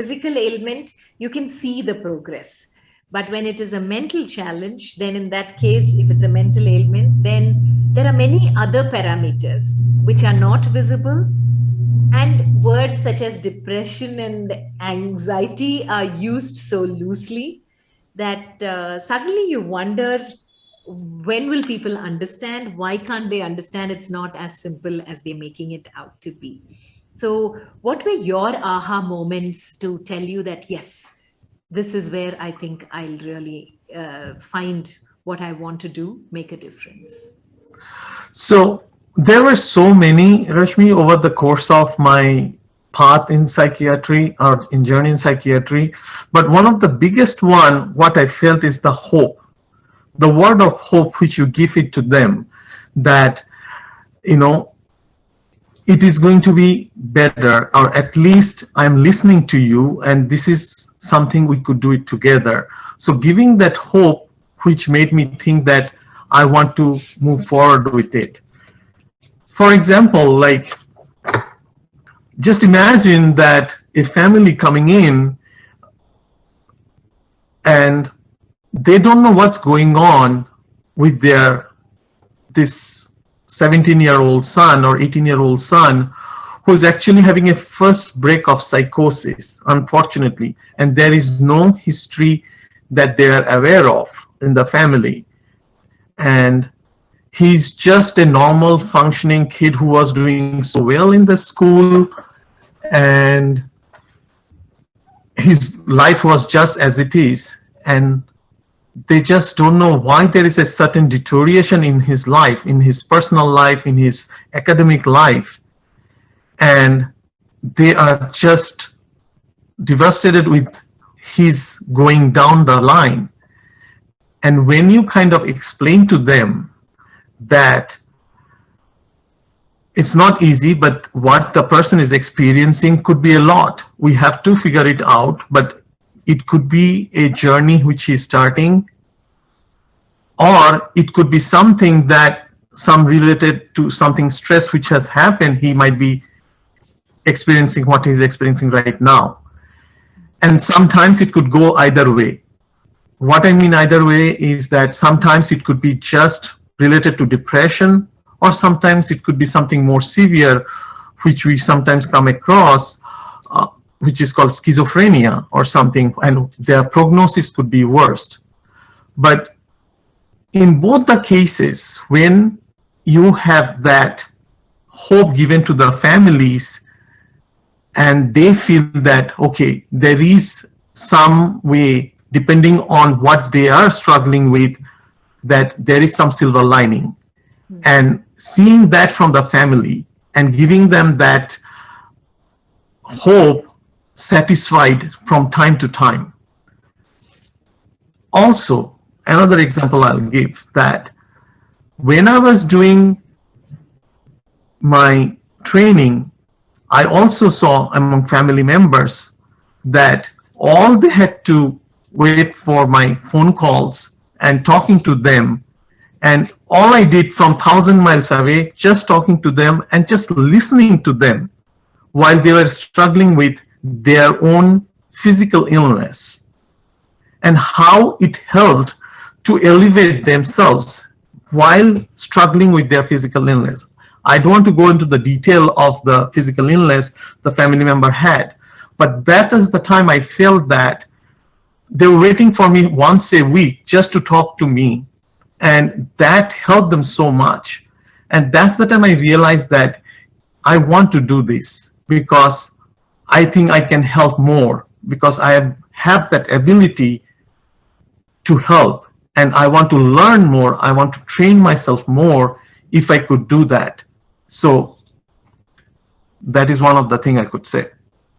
physical ailment, you can see the progress. But when it is a mental challenge, then in that case, if it's a mental ailment, then there are many other parameters which are not visible. And words such as depression and anxiety are used so loosely that suddenly you wonder, when will people understand? Why can't they understand? It's not as simple as they're making it out to be. So, what were your aha moments to tell you that, yes, this is where I think I'll really find what I want to do, make a difference? So there were so many, Rashmi, over the course of my path in psychiatry or in journey in psychiatry. But one of the biggest one, what I felt is the hope, the word of hope which you give it to them, that, you know, it is going to be better, or at least I'm listening to you and this is something we could do it together. So giving that hope, which made me think that I want to move forward with it. For example, like, just imagine that a family coming in and they don't know what's going on with this 17-year-old son or 18-year-old son who's actually having a first break of psychosis, unfortunately, and there is no history that they are aware of in the family. And he's just a normal functioning kid who was doing so well in the school, and his life was just as it is, and they just don't know why there is a certain deterioration in his life, in his personal life, in his academic life, and they are just devastated with his going down the line. And when you kind of explain to them that it's not easy, but what the person is experiencing could be a lot, we have to figure it out, but it could be a journey which he's starting, or it could be something that some related to something stress which has happened, he might be experiencing what he's experiencing right now. And sometimes it could go either way. What I mean either way is that sometimes it could be just related to depression, or sometimes it could be something more severe, which we sometimes come across, which is called schizophrenia or something, and their prognosis could be worse. But in both the cases, when you have that hope given to the families and they feel that, okay, there is some way, depending on what they are struggling with, that there is some silver lining. And seeing that from the family and giving them that hope satisfied from time to time. Also, another example I'll give, that when I was doing my training, I also saw among family members that all they had to wait for my phone calls and talking to them, and all I did from 1,000 miles away, just talking to them and just listening to them while they were struggling with their own physical illness, and how it helped to elevate themselves while struggling with their physical illness. I don't want to go into the detail of the physical illness the family member had, but that is the time I felt that they were waiting for me once a week just to talk to me, and that helped them so much. And that's the time I realized that I want to do this, because I think I can help more, because I have that ability to help, and I want to learn more. I want to train myself more if I could do that. So that is one of the things I could say.